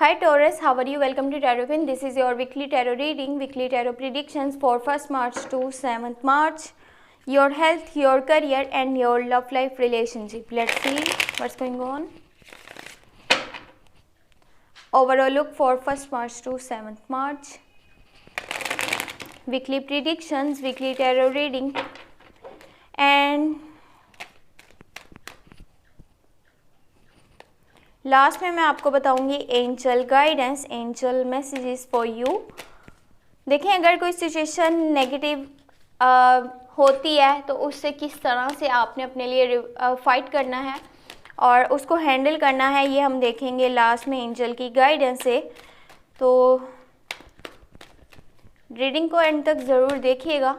Hi Taurus, how are you? Welcome to Tarot Pin. This is your weekly tarot reading, weekly tarot predictions for 1st March to 7th March. Your health, your career and your love life relationship. Let's see what's going on. Overall look for 1st March to 7th March. Weekly predictions, weekly tarot reading and last में मैं आपको बताऊंगी angel guidance, angel messages for you. देखें, अगर कोई situation negative होती है तो उससे किस तरह से आपने अपने लिए फाइट करना है और उसको हैंडल करना है, ये हम देखेंगे लास्ट में एंजल की गाइडेंस से। तो रीडिंग को एंड तक ज़रूर देखिएगा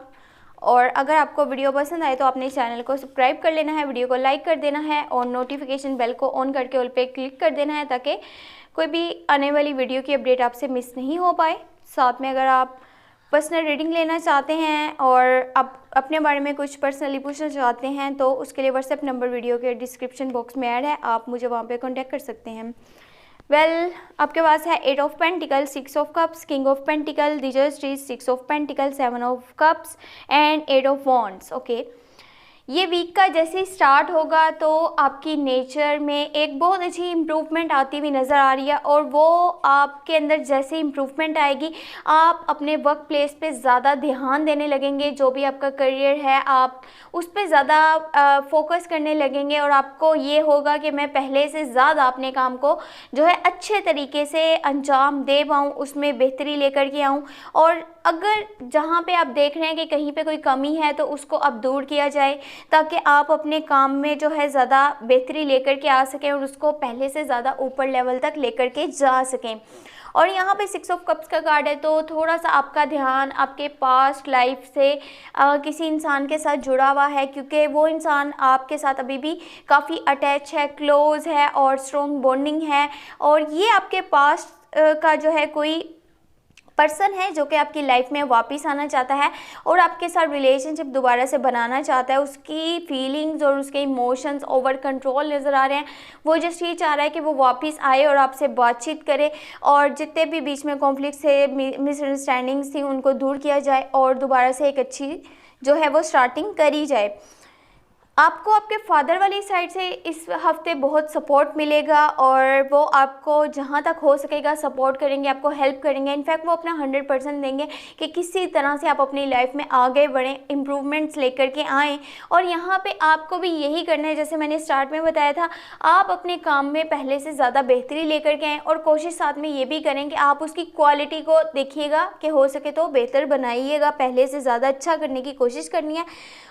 और अगर आपको वीडियो पसंद आए तो अपने चैनल को सब्सक्राइब कर लेना है, वीडियो को लाइक कर देना है और नोटिफिकेशन बेल को ऑन करके ऑल पे क्लिक कर देना है ताकि कोई भी आने वाली वीडियो की अपडेट आपसे मिस नहीं हो पाए। साथ में अगर आप पर्सनल रीडिंग लेना चाहते हैं और आप अपने बारे में कुछ पर्सनली पूछना चाहते हैं तो उसके लिए व्हाट्सएप नंबर वीडियो के डिस्क्रिप्शन बॉक्स में ऐड है, आप मुझे वहाँ पर कॉन्टैक्ट कर सकते हैं। आपके पास है 8 of pentacle, 6 of cups, king of pentacle, the justice, 6 of pentacle, 7 of cups and 8 of wands. Okay, ये वीक का जैसे ही स्टार्ट होगा तो आपकी नेचर में एक बहुत अच्छी इम्प्रूवमेंट आती हुई नज़र आ रही है और वो आपके अंदर जैसे इम्प्रूवमेंट आएगी आप अपने वर्क प्लेस पे ज़्यादा ध्यान देने लगेंगे। जो भी आपका करियर है आप उस पर ज़्यादा फोकस करने लगेंगे और आपको ये होगा कि मैं पहले से ज़्यादा अपने काम को जो है अच्छे तरीके से अंजाम दे पाऊँ, उसमें बेहतरी लेकर के आऊँ। और अगर जहाँ पे आप देख रहे हैं कि कहीं पे कोई कमी है तो उसको अब दूर किया जाए ताकि आप अपने काम में जो है ज़्यादा बेहतरी लेकर के आ सकें और उसको पहले से ज़्यादा ऊपर लेवल तक लेकर के जा सकें। और यहाँ पे 6 ऑफ कप्स का कार्ड है तो थोड़ा सा आपका ध्यान आपके पास्ट लाइफ से किसी इंसान के साथ जुड़ा हुआ है क्योंकि वो इंसान आपके साथ अभी भी काफ़ी अटैच है, क्लोज है और स्ट्रॉन्ग बॉन्डिंग है। और ये आपके पास्ट का जो है कोई पर्सन है जो कि आपकी लाइफ में वापस आना चाहता है और आपके साथ रिलेशनशिप दोबारा से बनाना चाहता है। उसकी फीलिंग्स और उसके इमोशंस ओवर कंट्रोल नज़र आ रहे हैं। वो जस्ट ये चाह रहा है कि वो वापस आए और आपसे बातचीत करे और जितने भी बीच में कॉन्फ्लिक्ट से मिसअंडरस्टैंडिंग्स थी उनको दूर किया जाए और दोबारा से एक अच्छी जो है वो स्टार्टिंग करी जाए। आपको आपके फादर वाली साइड से इस हफ्ते बहुत सपोर्ट मिलेगा और वो आपको जहाँ तक हो सकेगा सपोर्ट करेंगे, आपको हेल्प करेंगे। इनफैक्ट वो अपना 100% देंगे कि किसी तरह से आप अपनी लाइफ में आगे बढ़ें, इम्प्रूवमेंट्स लेकर के आएँ। और यहाँ पे आपको भी यही करना है जैसे मैंने स्टार्ट में बताया था, आप अपने काम में पहले से ज़्यादा बेहतरी लेकर के आएँ और कोशिश साथ में ये भी करें कि आप उसकी क्वालिटी को देखिएगा कि हो सके तो बेहतर बनाइएगा, पहले से ज़्यादा अच्छा करने की कोशिश करनी है।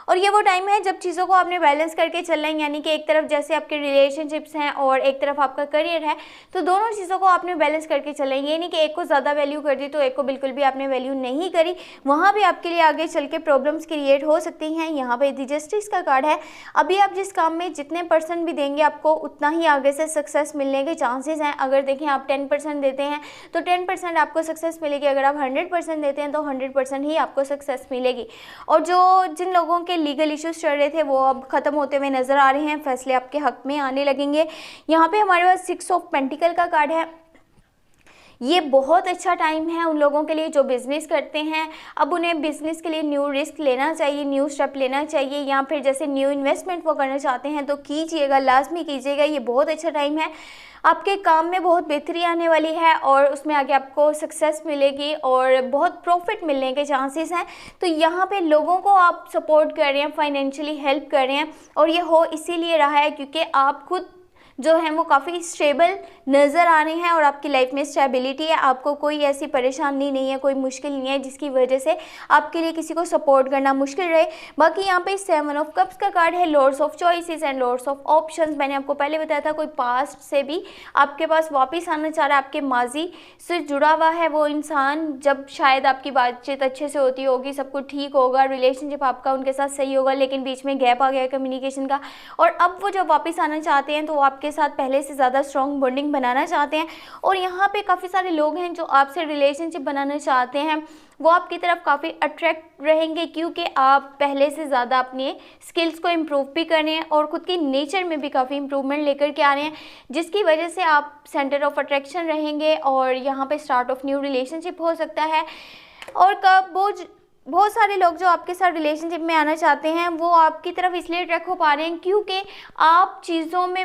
और ये वो टाइम है जब चीज़ों को आपने बैलेंस करके चलना है, यानी कि एक तरफ जैसे आपके रिलेशनशिप्स हैं और एक तरफ आपका करियर है तो दोनों चीज़ों को आपने बैलेंस करके चलना है। ये नहीं कि एक को ज़्यादा वैल्यू कर दी तो एक को बिल्कुल भी आपने वैल्यू नहीं करी, वहाँ भी आपके लिए आगे चल के प्रॉब्लम्स क्रिएट हो सकती हैं। यहाँ पे द जस्टिस का कार्ड है। अभी आप जिस काम में जितने % भी देंगे आपको उतना ही आगे से सक्सेस मिलने के चांसेस हैं। अगर देखें आप 10% देते हैं तो 10% आपको सक्सेस मिलेगी, अगर आप 100% देते हैं तो 100% ही आपको सक्सेस मिलेगी। और जिन लोगों के लीगल इश्यूज चल रहे थे वो अब ख़त्म होते हुए नज़र आ रहे हैं, फैसले आपके हक में आने लगेंगे। यहाँ पे हमारे पास 6 ऑफ पेंटिकल का कार्ड है। ये बहुत अच्छा टाइम है उन लोगों के लिए जो बिज़नेस करते हैं। अब उन्हें बिज़नेस के लिए न्यू रिस्क लेना चाहिए, न्यू स्टेप लेना चाहिए या फिर जैसे न्यू इन्वेस्टमेंट वो करना चाहते हैं तो कीजिएगा, लाजमी कीजिएगा। ये बहुत अच्छा टाइम है, आपके काम में बहुत बेहतरी आने वाली है और उसमें आगे आपको सक्सेस मिलेगी और बहुत प्रॉफिट मिलने के चांसेस हैं। तो यहाँ पे लोगों को आप सपोर्ट कर रहे हैं, फाइनेंशियली हेल्प कर रहे हैं और ये हो इसीलिए रहा है क्योंकि आप खुद जो है वो काफ़ी स्टेबल नज़र आ रहे हैं और आपकी लाइफ में स्टेबिलिटी है। आपको कोई ऐसी परेशानी नहीं है, कोई मुश्किल नहीं है जिसकी वजह से आपके लिए किसी को सपोर्ट करना मुश्किल रहे। बाकी यहाँ पे 7 ऑफ कप्स का कार्ड है, lords of choices and lords of options. मैंने आपको पहले बताया था कोई पास्ट से भी आपके पास वापस आना चाह रहा है, आपके माजी से जुड़ा हुआ है वो इंसान। जब शायद आपकी बातचीत अच्छे से होती होगी, सब कुछ ठीक होगा, रिलेशनशिप आपका उनके साथ सही होगा, लेकिन बीच में गैप आ गया कम्युनिकेशन का और अब वो जब वापस आना चाहते हैं तो वो आपके आपके साथ पहले से ज़्यादा स्ट्रॉन्ग बॉन्डिंग बनाना चाहते हैं। और यहाँ पे काफ़ी सारे लोग हैं जो आपसे रिलेशनशिप बनाना चाहते हैं, वो आपकी तरफ काफ़ी अट्रैक्ट रहेंगे, क्योंकि आप पहले से ज़्यादा अपने स्किल्स को इम्प्रूव भी कर रहे हैं और ख़ुद की नेचर में भी काफ़ी इम्प्रूवमेंट लेकर के आ रहे हैं, जिसकी वजह से आप सेंटर ऑफ अट्रैक्शन रहेंगे और यहाँ पे स्टार्ट ऑफ न्यू रिलेशनशिप हो सकता है। और बहुत सारे लोग जो आपके साथ रिलेशनशिप में आना चाहते हैं वो आपकी तरफ इसलिए अट्रैक्ट हो पा रहे हैं क्योंकि आप चीज़ों में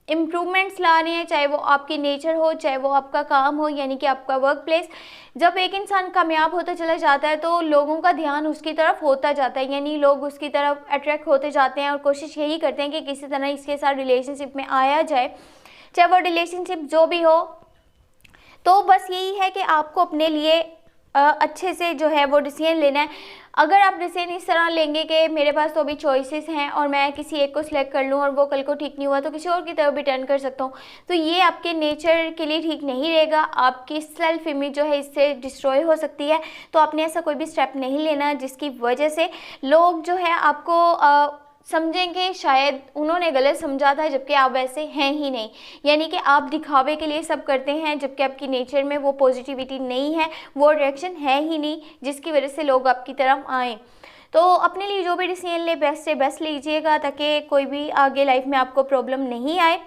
इम्प्रूवमेंट्स ला रहे हैं, चाहे वो आपकी नेचर हो, चाहे वो आपका काम हो, यानी कि आपका वर्क प्लेस। जब एक इंसान कामयाब होता चला जाता है तो लोगों का ध्यान उसकी तरफ होता जाता है, यानी लोग उसकी तरफ अट्रैक्ट होते जाते हैं और कोशिश यही करते हैं कि किसी तरह इसके साथ रिलेशनशिप में आया जाए, चाहे वो रिलेशनशिप जो भी हो। तो बस यही है कि आपको अपने लिए अच्छे से जो है वो डिसीजन लेना है। अगर आप डिसीजन इस तरह लेंगे कि मेरे पास तो अभी चॉइसेस हैं और मैं किसी एक को सिलेक्ट कर लूँ और वो कल को ठीक नहीं हुआ तो किसी और की तरफ भी टर्न कर सकता हूँ, तो ये आपके नेचर के लिए ठीक नहीं रहेगा। आपकी सेल्फ इमेज जो है इससे डिस्ट्रॉय हो सकती है। तो आपने ऐसा कोई भी स्टेप नहीं लेना जिसकी वजह से लोग जो है आपको समझेंगे शायद उन्होंने गलत समझा था, जबकि आप वैसे हैं ही नहीं, यानी कि आप दिखावे के लिए सब करते हैं, जबकि आपकी नेचर में वो पॉजिटिविटी नहीं है, वो रिएक्शन है ही नहीं, जिसकी वजह से लोग आपकी तरफ आएँ। तो अपने लिए जो भी डिसीजन ले बेस्ट से बेस्ट लीजिएगा ताकि कोई भी आगे लाइफ में आपको प्रॉब्लम नहीं आए।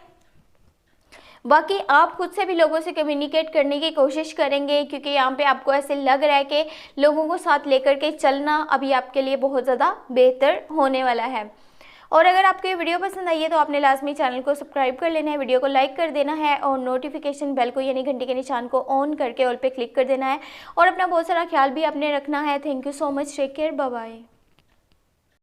बाकी आप खुद से भी लोगों से कम्युनिकेट करने की कोशिश करेंगे, क्योंकि यहाँ पे आपको ऐसे लग रहा है कि लोगों को साथ लेकर के चलना अभी आपके लिए बहुत ज़्यादा बेहतर होने वाला है। और अगर आपको ये वीडियो पसंद आई है तो आपने लाजमी चैनल को सब्सक्राइब कर लेना है, वीडियो को लाइक कर देना है और नोटिफिकेशन बेल को यानी घंटी के निशान को ऑन करके ऑल पे क्लिक कर देना है। और अपना बहुत सारा ख्याल भी आपने रखना है। Thank you so much, take care, bye bye.